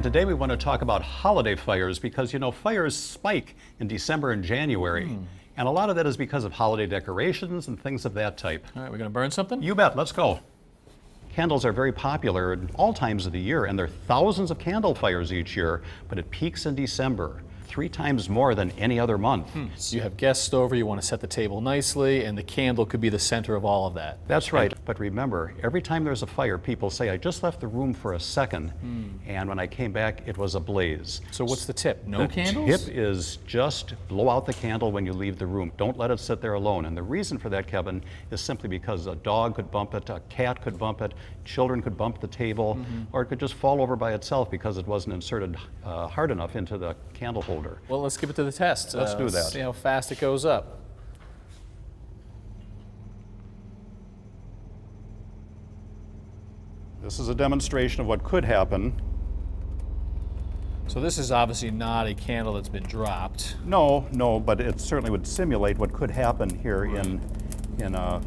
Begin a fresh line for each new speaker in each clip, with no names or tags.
And today we want to talk about holiday fires because, you know, fires spike in December and January. And a lot of that is because of holiday decorations and things of that type.
All right, we're gonna burn something?
You bet, let's go. Candles are very popular at all times of the year, and there are thousands of candle fires each year, but it peaks in December, 3 times more than any other month.
So you have guests over, you want to set the table nicely, and the candle could be the center of all of that.
That's right, but remember, every time there's a fire, people say, I just left the room for a second, and when I came back, it was ablaze.
So what's the tip? No candles?
The tip is just blow out the candle when you leave the room. Don't let it sit there alone. And the reason for that, Kevin, is simply because a dog could bump it, a cat could bump it, children could bump the table, or it could just fall over by itself because it wasn't inserted hard enough into the candle holder.
Well, let's give it to the test.
Let's do that.
See how fast it goes up.
This is a demonstration of what could happen.
So this is obviously not a candle that's been dropped.
No, but it certainly would simulate what could happen here in a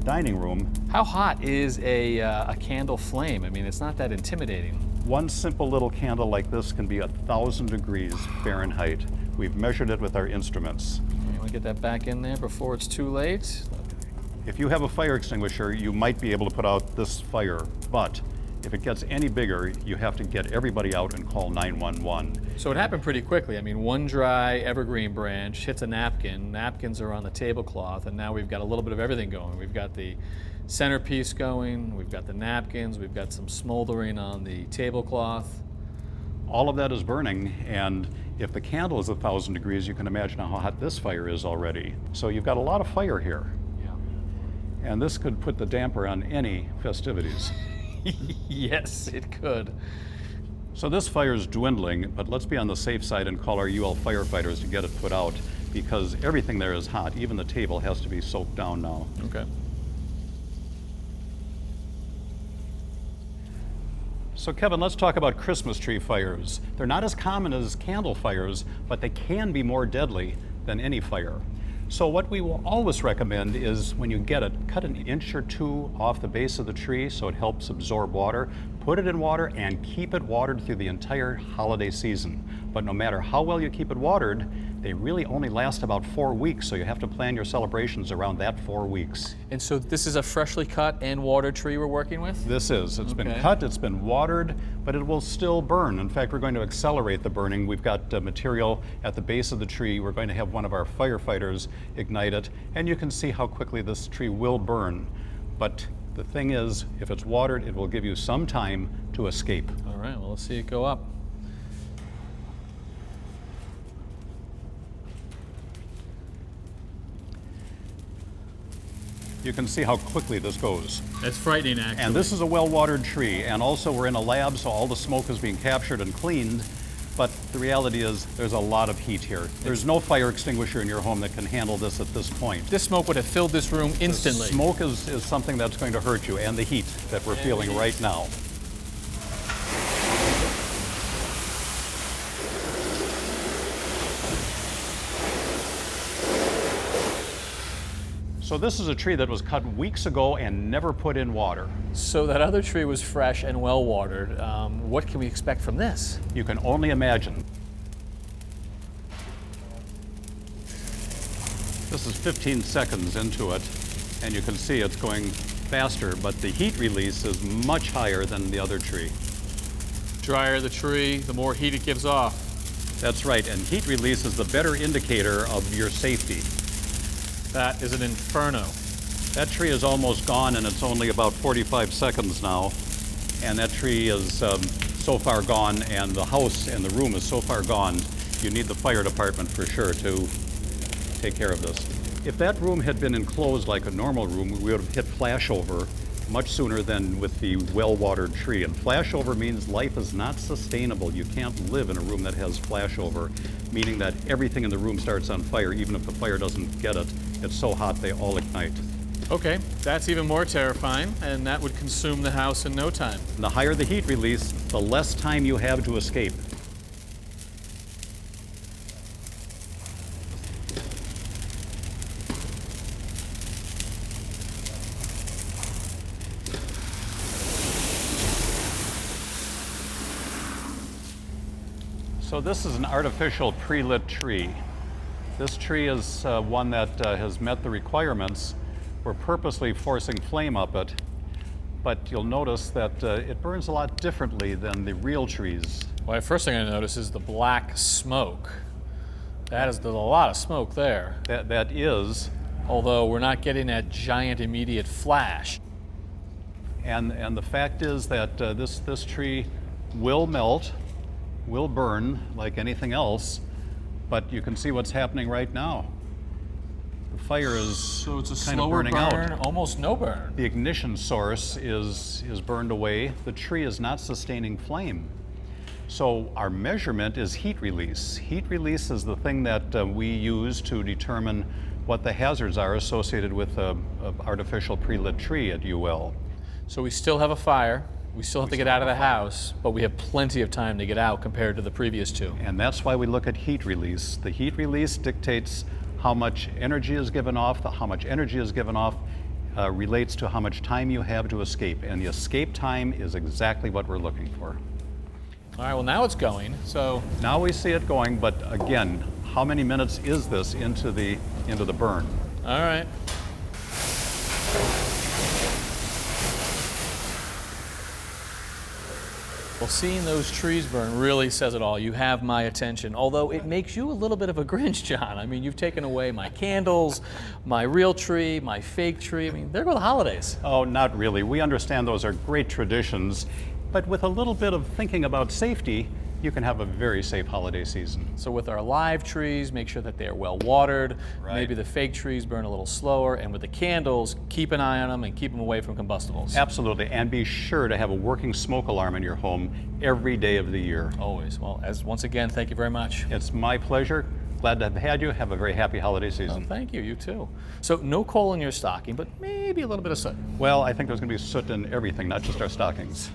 dining room.
How hot is a candle flame? I mean, it's not that intimidating.
One simple little candle like this can be 1,000 degrees Fahrenheit. We've measured it with our instruments.
You want to get that back in there before it's too late?
If you have a fire extinguisher, you might be able to put out this fire, but if it gets any bigger, you have to get everybody out and call 911.
So it happened pretty quickly. I mean, one dry evergreen branch hits a napkin, napkins are on the tablecloth, and now we've got a little bit of everything going. We've got the centerpiece going, we've got the napkins, we've got some smoldering on the tablecloth.
All of that is burning, and if the candle is 1,000 degrees, you can imagine how hot this fire is already. So you've got a lot of fire here.
Yeah.
And this could put the damper on any festivities.
Yes, it could.
So this fire is dwindling, but let's be on the safe side and call our UL firefighters to get it put out, because everything there is hot. Even the table has to be soaked down now.
Okay.
So Kevin, let's talk about Christmas tree fires. They're not as common as candle fires, but they can be more deadly than any fire. So what we will always recommend is when you get it, cut 1 inch or 2 off the base of the tree so it helps absorb water, put it in water, and keep it watered through the entire holiday season. But no matter how well you keep it watered, they really only last about 4 weeks, so you have to plan your celebrations around that 4 weeks.
And so this is a freshly cut and watered tree we're working with?
This is. It's been
Okay.
cut, it's been watered, but it will still burn. In fact, we're going to accelerate the burning. We've got material at the base of the tree. We're going to have one of our firefighters ignite it, and you can see how quickly this tree will burn. But the thing is, if it's watered, it will give you some time to escape.
All right, well, let's see it go up.
You can see how quickly this goes.
That's frightening, actually.
And this is a well-watered tree, and also we're in a lab, so all the smoke is being captured and cleaned. But the reality is there's a lot of heat here. There's no fire extinguisher in your home that can handle this at this point.
This smoke would have filled this room instantly.
Smoke is something that's going to hurt you, and the heat that we're feeling right now. So this is a tree that was cut weeks ago and never put in water.
So that other tree was fresh and well watered. What can we expect from this?
You can only imagine. This is 15 seconds into it, and you can see it's going faster, but the heat release is much higher than the other tree.
Drier the tree, the more heat it gives off.
That's right, and heat release is the better indicator of your safety.
That is an inferno.
That tree is almost gone, and it's only about 45 seconds now. And that tree is so far gone, and the house and the room is so far gone, you need the fire department for sure to take care of this. If that room had been enclosed like a normal room, we would have hit flashover much sooner than with the well-watered tree. And flashover means life is not sustainable. You can't live in a room that has flashover, meaning that everything in the room starts on fire, even if the fire doesn't get it. It's so hot they all ignite.
Okay, that's even more terrifying, and that would consume the house in no time.
And the higher the heat release, the less time you have to escape. So this is an artificial pre-lit tree. This tree is one that has met the requirements. We're purposely forcing flame up it, but you'll notice that it burns a lot differently than the real trees.
Well, the first thing I notice is the black smoke. There's a lot of smoke there.
That is.
Although we're not getting that giant immediate flash.
And the fact is that this tree will melt, will burn like anything else, but you can see what's happening right now. The fire is
So it's a
kind of
slower
burning
burn,
out.
almost no burn.
The ignition source is burned away. The tree is not sustaining flame. So our measurement is heat release. Heat release is the thing that we use to determine what the hazards are associated with an artificial pre-lit tree at UL.
So we still have a fire. We still have to get out of the house, but we have plenty of time to get out compared to the previous two.
And that's why we look at heat release. The heat release dictates how much energy is given off. How much energy is given off relates to how much time you have to escape. And the escape time is exactly what we're looking for.
All right, well now it's going, so.
Now we see it going, but again, how many minutes is this into the burn?
All right. Well, seeing those trees burn really says it all. You have my attention, although it makes you a little bit of a Grinch, John. I mean, you've taken away my candles, my real tree, my fake tree. I mean, there go the holidays.
Oh, not really. We understand those are great traditions, but with a little bit of thinking about safety, you can have a very safe holiday season.
So with our live trees, make sure that they are well watered.
Right.
Maybe the fake trees burn a little slower. And with the candles, keep an eye on them and keep them away from combustibles.
Absolutely, and be sure to have a working smoke alarm in your home every day of the year.
Always. Well, once again, thank you very much.
It's my pleasure. Glad to have had you. Have a very happy holiday season.
Oh, thank you. You too. So no coal in your stocking, but maybe a little bit of soot.
Well, I think there's going to be soot in everything, not just our stockings.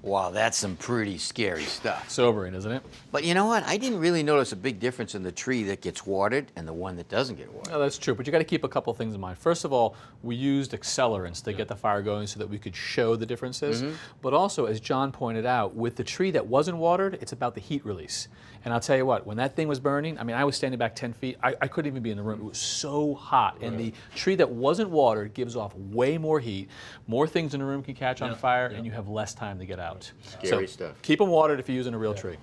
Wow, that's some pretty scary stuff.
Sobering, isn't it?
But you know what? I didn't really notice a big difference in the tree that gets watered and the one that doesn't get watered.
No, that's true, but you got to keep a couple things in mind. First of all, we used accelerants to get the fire going so that we could show the differences. But also, as John pointed out, with the tree that wasn't watered, it's about the heat release. And I'll tell you what, when that thing was burning, I mean, I was standing back 10 feet. I couldn't even be in the room. It was so hot. And the tree that wasn't watered gives off way more heat. More things in the room can catch on fire, and you have less time to get out.
Scary
So
stuff.
keep them watered if you're using a real tree.